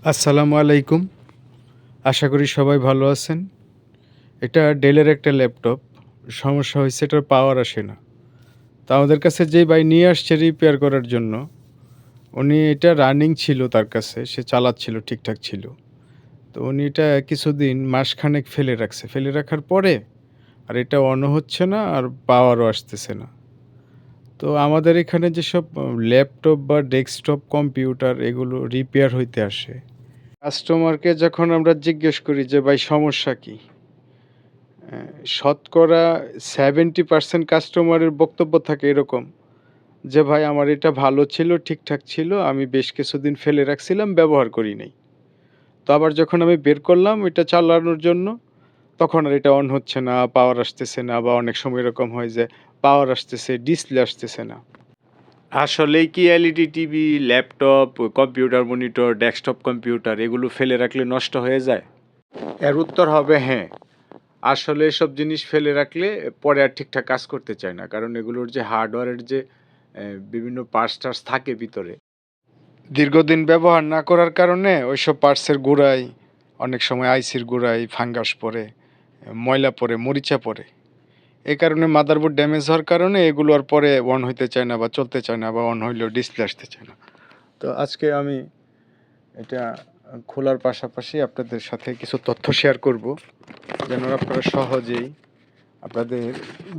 আসসালামু আলাইকুম। আশা করি সবাই ভালো আছেন। এটা ডেলের একটা ল্যাপটপ। সমস্যা হয়েছে এটার পাওয়ার আসে না। তো আমাদের কাছে যেই ভাই নিয়ে আসছে রিপেয়ার করার জন্য, উনি এটা রানিং ছিল তার কাছে। সে চালাচ্ছিল, ঠিকঠাক ছিল। তো উনি এটা কিছুদিন মাসখানেক ফেলে রাখছে। ফেলে রাখার পরে আর এটা অনও হচ্ছে না আর পাওয়ারও আসতেছে না। তো আমাদের এখানে যেসব ল্যাপটপ বা ডেস্কটপ কম্পিউটার এগুলো রিপেয়ার হইতে আসে। কাস্টমারকে যখন আমরা জিজ্ঞেস করি যে, "ভাই সমস্যা কি?" শতকরা 70% কাস্টমারের বক্তব্য থাকে এরকম যে, "ভাই আমার এটা ভালো ছিল, ঠিকঠাক ছিল। আমি বেশ কিছুদিন ফেলে রাখছিলাম, ব্যবহার করি নাই। তো আবার যখন আমি বের করলাম এটা চালানোর জন্য, তখন আর এটা অন হচ্ছে না, পাওয়ার আসতেছে না বা অনেক সময় এরকম হয় যে পাওয়ার আসতেছে, ডিসপ্লে আসতেছে না।" আসলেই কি LED TV, laptop, computer monitor, desktop computer এগুলো ফেলে রাখলে নষ্ট হয়ে যায়? এর উত্তর হবে হ্যাঁ। আসলে এসব জিনিস ফেলে রাখলে পরে আর ঠিকঠাক কাজ করতে চায় না। কারণ এগুলোর যে হার্ডওয়্যারের যে বিভিন্ন পার্টস-টার্টস থাকে ভিতরে, দীর্ঘদিন ব্যবহার না করার কারণে ওইসব পার্টসের গোড়ায় অনেক সময় আইসির গোড়ায় ফাঙ্গাস পড়ে, ময়লা পড়ে, মরিচা পড়ে। এই কারণে মাদারবোর্ড ড্যামেজ হওয়ার কারণে এগুলো আর পরে অন হইতে চায় না বা চলতে চায় না বা অন হইলেও ডিসপ্লে আসতে চায় না। তো আজকে আমি এটা খোলার পাশাপাশি আপনাদের সাথে কিছু তথ্য শেয়ার করব, যেন আপনারা সহজেই আপনাদের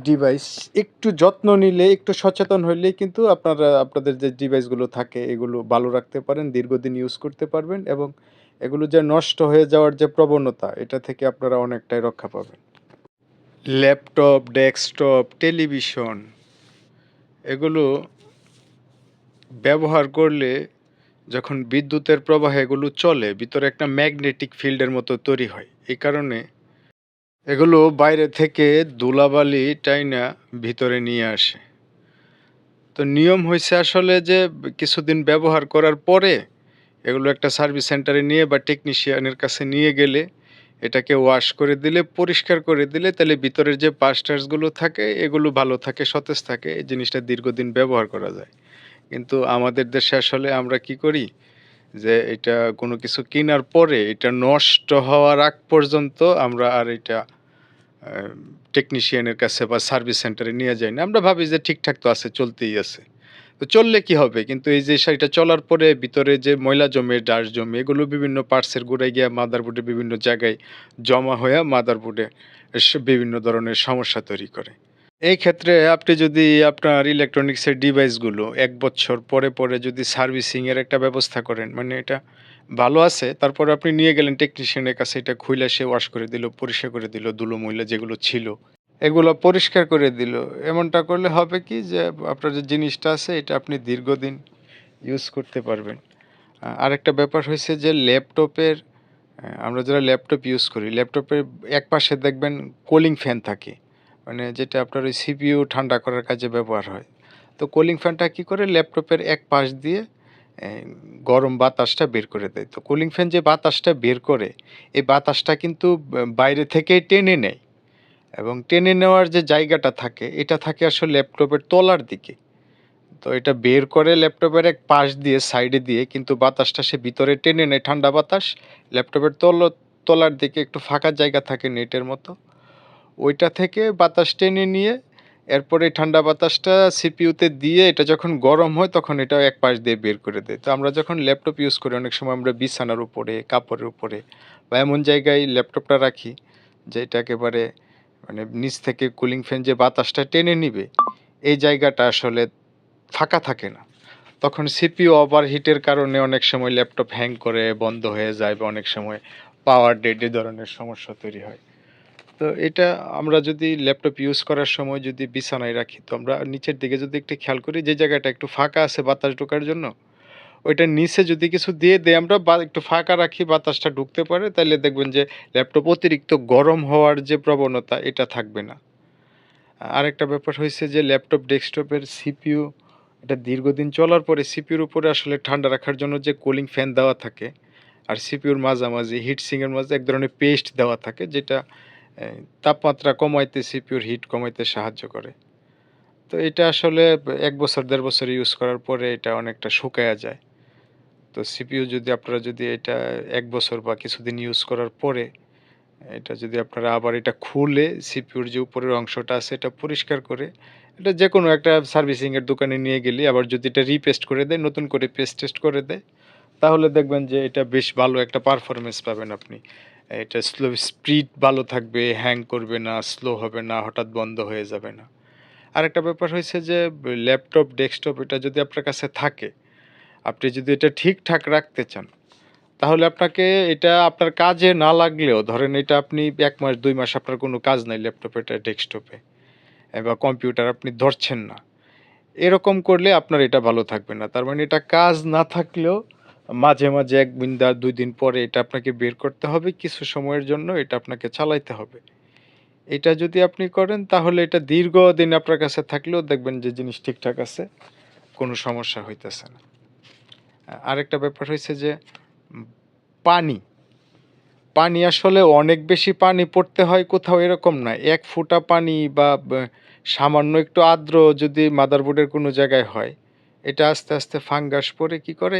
ডিভাইস একটু যত্ন নিলে, একটু সচেতন হইলেই কিন্তু আপনারা আপনাদের যে ডিভাইসগুলো থাকে এগুলো ভালো রাখতে পারেন, দীর্ঘদিন ইউজ করতে পারবেন এবং এগুলো যে নষ্ট হয়ে যাওয়ার যে প্রবণতা, এটা থেকে আপনারা অনেকটাই রক্ষা পাবেন। ল্যাপটপ, ডেস্কটপ, টেলিভিশন এগুলো ব্যবহার করলে যখন বিদ্যুতের প্রবাহে এগুলো চলে, ভিতরে একটা ম্যাগনেটিক ফিল্ডের মতো তৈরি হয়। এই কারণে এগুলো বাইরে থেকে ধুলাবালি টাইনা ভিতরে নিয়ে আসে। তো নিয়ম হইছে আসলে যে কিছুদিন ব্যবহার করার পরে এগুলো একটা সার্ভিস সেন্টারে নিয়ে বা টেকনিশিয়ানের কাছে নিয়ে গেলে এটাকে ওয়াশ করে দিলে, পরিষ্কার করে দিলে তাহলে ভিতরের যে পার্টস-টার্টসগুলো থাকে এগুলো ভালো থাকে, সতেজ থাকে। এই জিনিসটা দীর্ঘদিন ব্যবহার করা যায়। কিন্তু আমাদের দেশে আসলে আমরা কি করি? যে এটা কোনো কিছু কিনার পরে এটা নষ্ট হওয়ার আগ পর্যন্ত আমরা আর এটা আ টেকনিশিয়ানের কাছে বা সার্ভিস সেন্টারে নিয়ে যাই না। আমরা ভাবি যে ঠিকঠাক তো আছে, চলতেই আছে। তো চললে কি হবে? কিন্তু এই যে এটা চলার পরে ভিতরে যে ময়লা জমে, ডাস্ট জমে এগুলো বিভিন্ন পার্টসের গোড়ায় গিয়া মাদারবোর্ডে বিভিন্ন জায়গায় জমা হইয়া মাদারবোর্ডে বিভিন্ন ধরনের সমস্যা তৈরি করে। এই ক্ষেত্রে আপনি যদি আপনার ইলেকট্রনিক্সের ডিভাইসগুলো ১ বছর পরে যদি সার্ভিসিং এর একটা ব্যবস্থা করেন, মানে এটা ভালো আছে, তারপরে আপনি নিয়ে গেলেন টেকনিশিয়ানের কাছে, এটা খুইলা সে ওয়াশ করে দিল, পরিষ্কার করে দিল, ধুলো-ময়লা যেগুলো ছিল, এগুলো পরিষ্কার করে দিল। এমনটা করলে হবে কি যে আপনার যে জিনিসটা আছে এটা আপনি দীর্ঘদিন ইউজ করতে পারবেন। আরেকটা ব্যাপার হইছে যে ল্যাপটপের আমরা যারা ল্যাপটপ ইউজ করি, ল্যাপটপের একপাশে দেখবেন কুলিং ফ্যান থাকে। মানে যেটা আপনার ওই সিপিইউ ঠান্ডা করার কাজে ব্যবহার হয়। তো কুলিং ফ্যানটা কি করে ল্যাপটপের এক পাশ দিয়ে এ গরম বাতাসটা বের করে দেয়। তো কুলিং ফ্যান যে বাতাসটা বের করে, এই বাতাসটা কিন্তু বাইরে থেকেই টেনে নেয় এবং টেনে নেওয়ার যে জায়গাটা থাকে, এটা থাকে আসলে ল্যাপটপের তলার দিকে। তো এটা বের করে ল্যাপটপের এক পাশ দিয়ে সাইডে দিয়ে কিন্তু বাতাসটা সে ভিতরে টেনে নেয়, ঠান্ডা বাতাস। ল্যাপটপের তলার দিকে একটু ফাঁকা জায়গা থাকে নেটের মতো। ওইটা থেকে বাতাস টেনে নিয়ে এরপরে এই ঠান্ডা বাতাসটা সিপিইউতে দিয়ে এটা যখন গরম হয় তখন এটা এক পাশ দিয়ে বের করে দেয়। তো আমরা যখন ল্যাপটপ ইউজ করি অনেক সময় আমরা বিছানার উপরে, কাপড়ের উপরে বা এমন জায়গায় ল্যাপটপটা রাখি যে এটা একেবারে মানে নিচ থেকে কুলিং ফ্যান যে বাতাসটা টেনে নিবে, এই জায়গাটা আসলে ফাঁকা থাকে না। তখন সিপিইউ ওভারহিটের কারণে অনেক সময় ল্যাপটপ হ্যাং করে, বন্ধ হয়ে যায় বা অনেক সময় পাওয়ার ডেড এ ধরনের সমস্যা তৈরি হয়। তো এটা আমরা যদি ল্যাপটপ ইউজ করার সময় যদি বিছানায় রাখি, তো আমরা নিচের দিকে যদি একটু খেয়াল করি যে জায়গাটা একটু ফাঁকা আছে বাতাস ঢোকার জন্য, ওইটার নিচে যদি কিছু দিয়ে দেই আমরা বা একটু ফাঁকা রাখি বাতাসটা ঢুকতে পারে, তাইলে দেখবেন যে ল্যাপটপ অতিরিক্ত গরম হওয়ার যে প্রবণতা এটা থাকবে না। আরেকটা ব্যাপার হইছে যে ল্যাপটপ ডেস্কটপের সিপিইউ এটা দীর্ঘদিন চলার পরে সিপিইউর উপরে আসলে ঠান্ডা রাখার জন্য যে কুলিং ফ্যান দেওয়া থাকে আর সিপিইউর মাঝামাঝি হিট সিঙ্ক এর মাঝে এক ধরনের পেস্ট দেওয়া থাকে যেটা তাপমাত্রা কমাইতে সিপিইউর হিট কমাইতে সাহায্য করে। তো এটা আসলে ১ বছর ১.৫ বছর ইউজ করার পরে এটা অনেকটা শুকায়া যায়। তো সিপিইউ যদি আপনারা যদি এটা ১ বছর বা কিছুদিন ইউজ করার পরে এটা যদি আপনারা আবার এটা খুলে সিপিইউর যে উপরের অংশটা আছে এটা পরিষ্কার করে এটা যেকোনো একটা সার্ভিসিং এর দোকানে নিয়ে গেলে আবার যদি এটা রিপেস্ট করে দেয়, নতুন করে পেস্ট টেস্ট করে দেয়, তাহলে দেখবেন যে এটা বেশ ভালো একটা পারফরম্যান্স পাবেন আপনি। এটা স্পিড ভালো থাকবে, হ্যাং করবে না, স্লো হবে না, হঠাৎ বন্ধ হয়ে যাবে না। আরেকটা ব্যাপার হইছে যে ল্যাপটপ, ডেস্কটপ এটা যদি আপনার কাছে থাকে, আপনি যদি এটা ঠিকঠাক রাখতে চান, তাহলে আপনাকে এটা আপনার কাজে না লাগলেও ধরেন এটা আপনি ১ মাস ২ মাস আপনার কোনো কাজ নাই ল্যাপটপে, এটা ডেস্কটপে বা কম্পিউটার আপনি ধরছেন না। এরকম করলে আপনার এটা ভালো থাকবে না। তার মানে এটা কাজ না থাকলেও মাঝে, মাঝে ১ দিন ২ দিন পরে এটা আপনাকে বের করতে হবে। কিছু সময়ের জন্য এটা আপনাকে চালাইতে হবে। এটা যদি আপনি করেন তাহলে এটা দীর্ঘদিন আপনার কাছে থাকলেও দেখবেন যে জিনিস ঠিকঠাক আছে। কোনো সমস্যা হইতেছে না। আরেকটা ব্যাপার হইছে যে উম পানি। পানি আসলে অনেক বেশি পানি পড়তে হয় কোথাও এরকম না। ১ ফোঁটা পানি বা সামান্য একটু আর্দ্র যদি মাদারবোর্ডের কোনো জায়গায় হয়, এটা আস্তে, আস্তে ফাঙ্গাস পড়ে কি করে?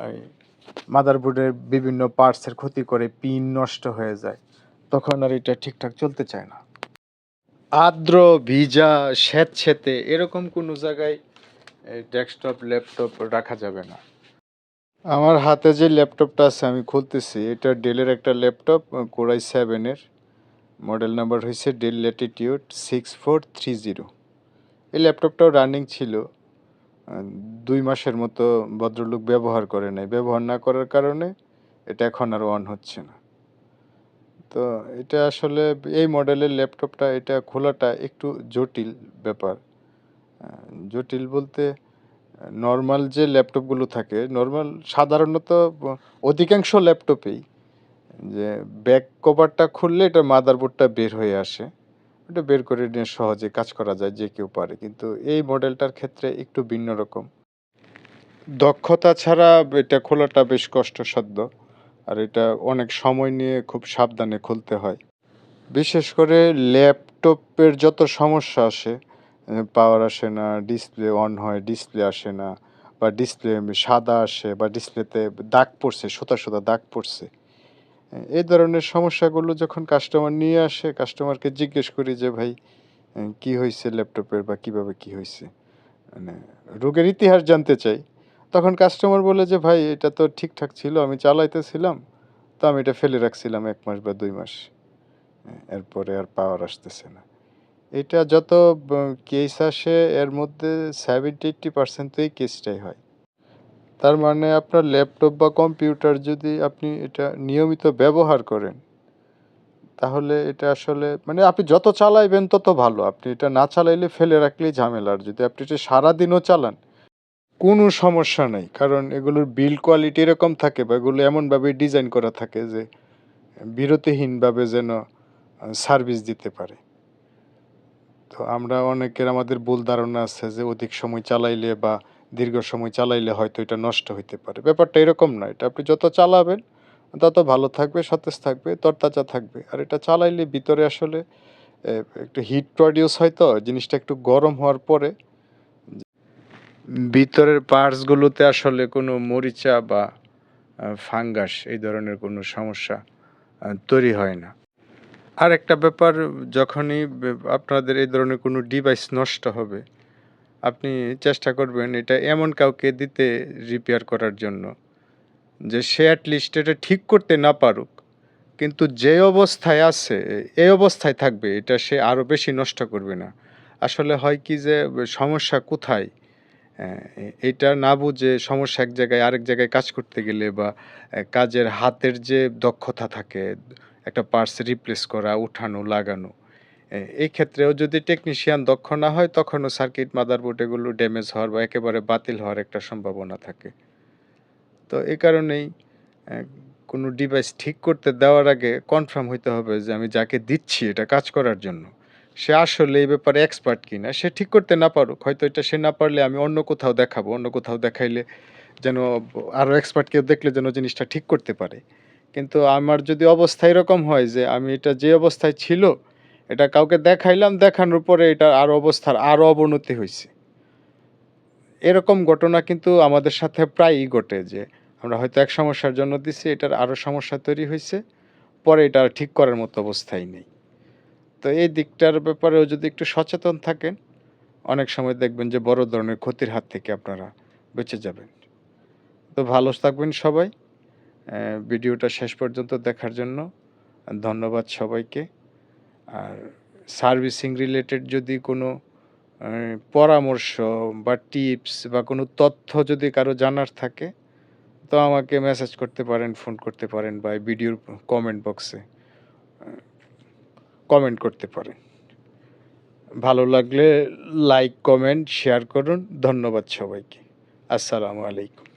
এই মাদারবোর্ডের বিভিন্ন পার্টসের ক্ষতি করে, পিন নষ্ট হয়ে যায়। তখন আর এটা ঠিকঠাক চলতে চায় না। আর্দ্র, ভিজা, স্যাঁতসেঁতে এরকম কোনো জায়গায় এই ডেস্কটপ, ল্যাপটপ রাখা যাবে না। আমার হাতে যে ল্যাপটপটা আছে আমি খুলতেছি, এটা ডেলের একটা ল্যাপটপ Core i7 এর। মডেল নাম্বার হইছে ডেল ল্যাটিটিউড 6430। এই ল্যাপটপটাও রানিং ছিল। ২ মাসের মতো ভদ্রলোক ব্যবহার করে নাই। ব্যবহার না করার কারণে এটা এখন আর অন হচ্ছে না। তো এটা আসলে এই মডেলের ল্যাপটপটা এটা খোলাটা একটু জটিল ব্যাপার। আ জটিল বলতে নরমাল যে ল্যাপটপগুলো থাকে, নরমাল সাধারণত অধিকাংশ ল্যাপটপেই যে ব্যাক কভারটা খুললে এটার মাদারবোর্ডটা বের হয়ে আসে। ওটা বের করে নিয়ে সহজে কাজ করা যায়, যে কেউ পারে। কিন্তু এই মডেলটার ক্ষেত্রে একটু ভিন্ন রকম। দক্ষতা ছাড়া এটা খোলাটা বেশ কষ্টসাধ্য। আর এটা অনেক সময় নিয়ে খুব সাবধানে খুলতে হয়। বিশেষ করে ল্যাপটপের যত সমস্যা আসে, পাওয়ার আসে না, ডিসপ্লে অন হয়, ডিসপ্লে আসে না, বা ডিসপ্লে সাদা আসে, বা ডিসপ্লেতে দাগ পড়ছে, সোতা, সোতা দাগ পড়ছে। এই ধরনের সমস্যাগুলো যখন কাস্টমার নিয়ে আসে, কাস্টমারকে জিজ্ঞেস করি যে, "ভাই কি হইছে ল্যাপটপের বা কিভাবে কি হইছে?" মানে রোগের ইতিহাস জানতে চাই। তখন কাস্টমার বলে যে, "ভাই এটা তো ঠিকঠাক ছিল। আমি চালাইতেছিলাম। তো আমি এটা ফেলে রাখছিলাম ১ মাস বা ২ মাস। এরপরে আর পাওয়ার আসতেছে না।" এটা যত ব কেস আসে এর মধ্যে 70-80% তো এই কেসটাই হয়। তার মানে আপনার ল্যাপটপ বা কম্পিউটার যদি আপনি এটা নিয়মিত ব্যবহার করেন, তাহলে এটা আসলে মানে আপনি যত চালাইবেন তত ভালো। আপনি এটা না চালাইলে ফেলে রাখলেই ঝামেলা। আর যদি আপনি এটা সারাদিনও চালান, কোনো সমস্যা নাই। কারণ এগুলোর বিল্ড কোয়ালিটি এরকম থাকে বা এগুলো এমনভাবে ডিজাইন করা থাকে যে বিরতিহীনভাবে যেন সার্ভিস দিতে পারে। তো আমরা অনেকের আমাদের ভুল ধারণা আছে যে অধিক সময় চালাইলে বা দীর্ঘ সময় চালাইলে হয়তো এটা নষ্ট হইতে পারে। ব্যাপারটা এরকম না। এটা আপনি যত চালাবেন তত ভালো থাকবে, সতেজ থাকবে, তরতাজা থাকবে। আর এটা চালাইলে ভিতরে আসলে এ একটু হিট প্রডিউস হয়, তো জিনিসটা একটু গরম হওয়ার পরে ভিতরের পার্টস গুলোতে আসলে কোনো মরিচা বা ফাঙ্গাস এই ধরনের কোনো সমস্যা তৈরি হয় না। আরেকটা ব্যাপার, যখনই আপনাদের এই ধরনের কোনো ডিভাইস নষ্ট হবে, আপনি চেষ্টা করবেন এটা এমন কাউকে দিতে রিপেয়ার করার জন্য, যে সে এট লিস্ট এটা ঠিক করতে না পারুক, কিন্তু যে অবস্থায় আছে এই অবস্থায় থাকবে। এটা সে আরো বেশি নষ্ট করবে না। আসলে হয় কি যে সমস্যা কোথায়, এটা না বুঝে সমস্যা এক জায়গায় আরেক জায়গায় কাজ করতে গেলে বা কাজের হাতের যে দক্ষতা থাকে, একটা পার্টস রিপ্লেস করা, উঠানো, লাগানো, এই ক্ষেত্রেও যদি টেকনিশিয়ান দক্ষ না হয় তখনও সার্কিট, মাদারবোর্ড এগুলো ড্যামেজ হওয়ার বা একেবারে বাতিল হওয়ার একটা সম্ভাবনা থাকে। তো এই কারণেই অ্যা কোনো ডিভাইস ঠিক করতে দেওয়ার আগে কনফার্ম হইতে হবে যে আমি যাকে দিচ্ছি এটা কাজ করার জন্য, সে আসলে এই ব্যাপারে এক্সপার্ট কিনা। সে ঠিক করতে না পারুক। হয়তো এটা সে না পারলে আমি অন্য কোথাও দেখাবো। অন্য কোথাও দেখাইলে যেন আরো এক্সপার্ট কেউ দেখলে যেন জিনিসটা ঠিক করতে পারে। কিন্তু আমার যদি অবস্থা এরকম হয় যে আমি এটা যে অবস্থায় ছিল, এটা কাউকে দেখাইলাম, দেখানোর পরে এটা আরো অবস্থার আরো অবনতি হইছে। এরকম ঘটনা কিন্তু আমাদের সাথে প্রায়ই ঘটে যে আমরা হয়তো এক সমস্যার জন্য দিছি, এটার আরো সমস্যা তৈরি হইছে। পরে এটা আর ঠিক করার মতো অবস্থায় নেই। তো এই দিকটার ব্যাপারেও যদি একটু সচেতন থাকেন, অনেক সময় দেখবেন যে বড় ধরনের ক্ষতির হাত থেকে আপনারা বেঁচে যাবেন। তো ভালো থাকবেন সবাই। ভিডিওটা শেষ পর্যন্ত দেখার জন্য ধন্যবাদ সবাইকে। আর সার্ভিসিং রিলেটেড যদি কোনো পরামর্শ বা টিপস বা কোনো তথ্য যদি কারো জানার থাকে, তো আমাকে মেসেজ করতে পারেন, ফোন করতে পারেন বা এই ভিডিওর কমেন্ট বক্সে আ কমেন্ট করতে পারেন। ভালো লাগলে লাইক, কমেন্ট, শেয়ার করুন। ধন্যবাদ সবাইকে। আসসালামু আলাইকুম।